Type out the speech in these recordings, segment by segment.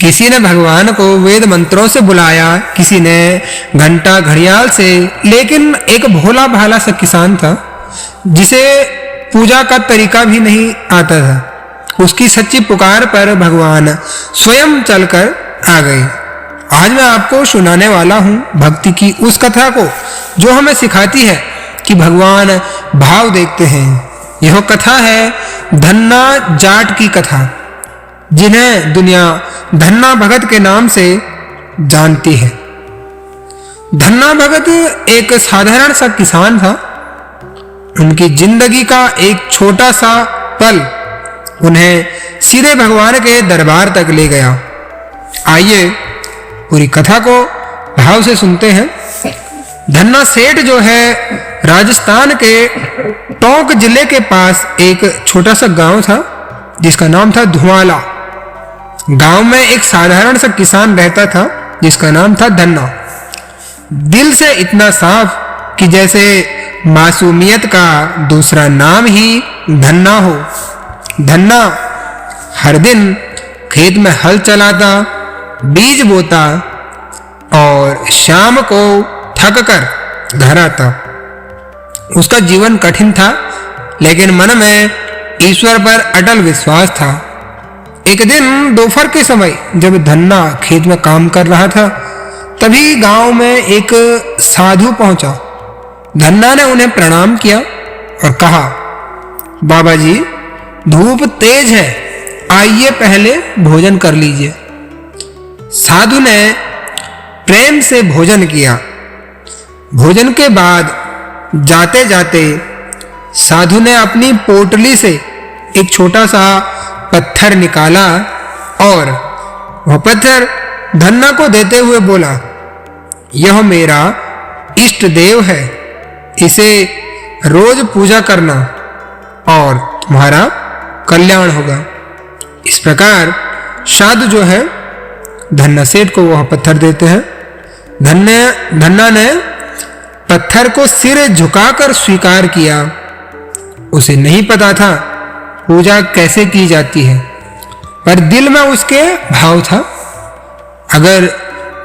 किसी ने भगवान को वेद मंत्रों से बुलाया, किसी ने घंटा घड़ियाल से, लेकिन एक भोला भाला सा किसान था जिसे पूजा का तरीका भी नहीं आता था। उसकी सच्ची पुकार पर भगवान स्वयं चलकर आ गए। आज मैं आपको सुनाने वाला हूँ भक्ति की उस कथा को जो हमें सिखाती है कि भगवान भाव देखते हैं। यह कथा है धन्ना जाट की कथा, जिन्हें दुनिया धन्ना भगत के नाम से जानती है। धन्ना भगत एक साधारण सा किसान था। उनकी जिंदगी का एक छोटा सा पल उन्हें सीधे भगवान के दरबार तक ले गया। आइए पूरी कथा को भाव से सुनते हैं। धन्ना सेठ जो है राजस्थान के टोंक जिले के पास एक छोटा सा गांव था जिसका नाम था धुआला। गांव में एक साधारण सा किसान रहता था जिसका नाम था धन्ना। दिल से इतना साफ कि जैसे मासूमियत का दूसरा नाम ही धन्ना हो। धन्ना हर दिन खेत में हल चलाता, बीज बोता और शाम को थक कर घर आता। उसका जीवन कठिन था, लेकिन मन में ईश्वर पर अटल विश्वास था। एक दिन दोपहर के समय जब धन्ना खेत में काम कर रहा था, तभी गांव में एक साधु पहुंचा। धन्ना ने उन्हें प्रणाम किया और कहा, बाबा जी धूप तेज है, आइए पहले भोजन कर लीजिए। साधु ने प्रेम से भोजन किया। भोजन के बाद जाते जाते साधु ने अपनी पोटली से एक छोटा सा पत्थर निकाला और वह पत्थर धन्ना को देते हुए बोला, यह मेरा इष्ट देव है, इसे रोज पूजा करना और तुम्हारा कल्याण होगा। इस प्रकार साधु जो है धन्ना सेठ को वह पत्थर देते हैं। धन्ना ने पत्थर को सिर झुकाकर स्वीकार किया। उसे नहीं पता था पूजा कैसे की जाती है, पर दिल में उसके भाव था, अगर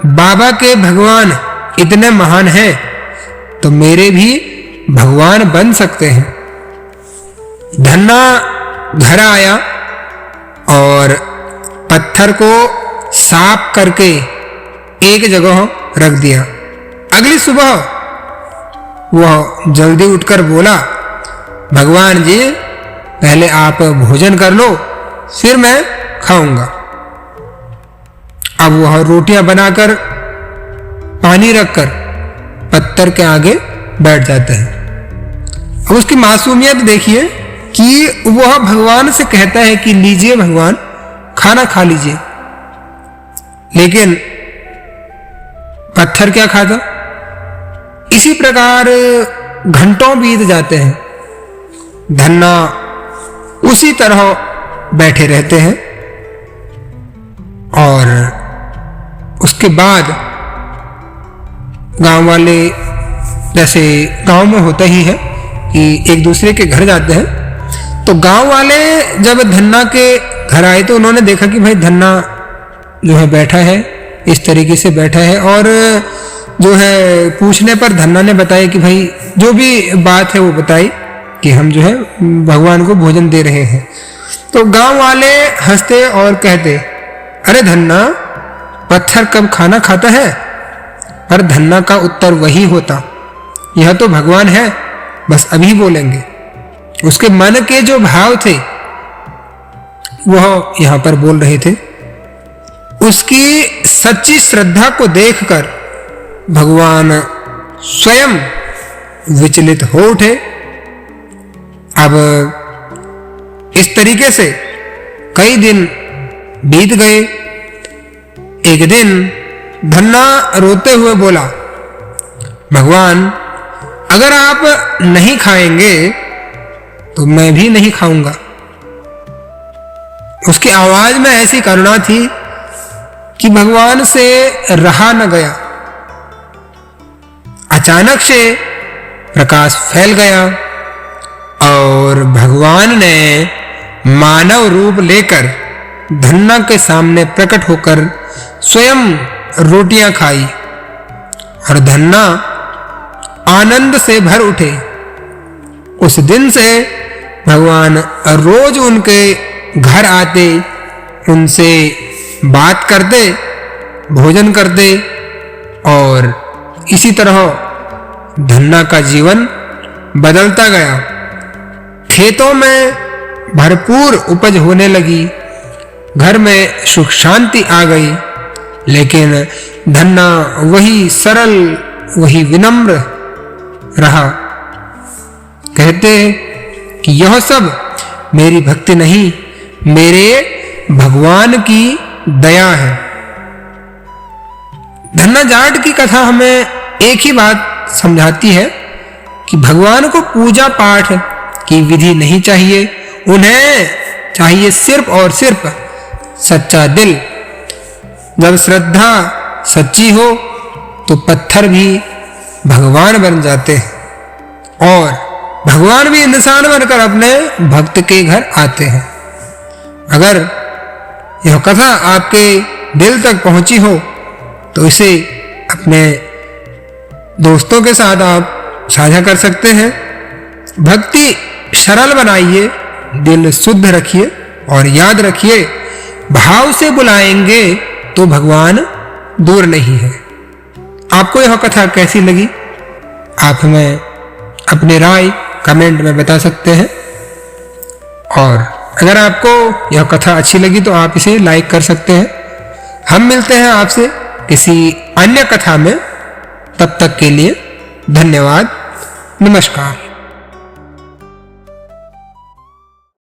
बाबा के भगवान इतने महान हैं तो मेरे भी भगवान बन सकते हैं। धन्ना घर आया और पत्थर को साफ करके एक जगह रख दिया। अगली सुबह वह जल्दी उठकर बोला, भगवान जी पहले आप भोजन कर लो, फिर मैं खाऊंगा। अब वह रोटियां बनाकर पानी रखकर पत्थर के आगे बैठ जाते हैं। अब उसकी मासूमियत देखिए कि वह भगवान से कहता है कि लीजिए भगवान, खाना खा लीजिए, लेकिन पत्थर क्या खाता। इसी प्रकार घंटों बीत जाते हैं। धन्ना उसी तरह बैठे रहते हैं और उसके बाद गांव वाले, जैसे गांव में होता ही है कि एक दूसरे के घर जाते हैं, तो गांव वाले जब धन्ना के घर आए तो उन्होंने देखा कि भाई धन्ना जो है बैठा है, इस तरीके से बैठा है। और जो है पूछने पर धन्ना ने बताया कि भाई जो भी बात है वो बताई कि हम जो है भगवान को भोजन दे रहे हैं। तो गांव वाले हंसते और कहते, अरे धन्ना पत्थर कब खाना खाता है। पर धन्ना का उत्तर वही होता, यह तो भगवान है, बस अभी बोलेंगे। उसके मन के जो भाव थे वह यहां पर बोल रहे थे। उसकी सच्ची श्रद्धा को देखकर भगवान स्वयं विचलित हो उठे। अब इस तरीके से कई दिन बीत गए। एक दिन धन्ना रोते हुए बोला, भगवान अगर आप नहीं खाएंगे तो मैं भी नहीं खाऊंगा। उसकी आवाज में ऐसी करुणा थी कि भगवान से रहा न गया। अचानक से प्रकाश फैल गया और भगवान ने मानव रूप लेकर धन्ना के सामने प्रकट होकर स्वयं रोटियां खाई और धन्ना आनंद से भर उठे। उस दिन से भगवान रोज उनके घर आते, उनसे बात करते, भोजन करते और इसी तरह धन्ना का जीवन बदलता गया। खेतों में भरपूर उपज होने लगी, घर में सुख शांति आ गई, लेकिन धन्ना वही सरल, वही विनम्र रहा। कहते कि यह सब मेरी भक्ति नहीं, मेरे भगवान की दया है। धन्ना जाट की कथा हमें एक ही बात समझाती है कि भगवान को पूजा पाठ की विधि नहीं चाहिए, उन्हें चाहिए सिर्फ और सिर्फ सच्चा दिल। जब श्रद्धा सच्ची हो तो पत्थर भी भगवान बन जाते हैं और भगवान भी इंसान बनकर अपने भक्त के घर आते हैं। अगर यह कथा आपके दिल तक पहुंची हो तो इसे अपने दोस्तों के साथ आप साझा कर सकते हैं। भक्ति सरल बनाइए, दिल शुद्ध रखिए और याद रखिए, भाव से बुलाएंगे तो भगवान दूर नहीं है। आपको यह कथा कैसी लगी? आप हमें अपनी राय कमेंट में बता सकते हैं और अगर आपको यह कथा अच्छी लगी तो आप इसे लाइक कर सकते हैं। हम मिलते हैं आपसे किसी अन्य कथा में, तब तक के लिए धन्यवाद, नमस्कार।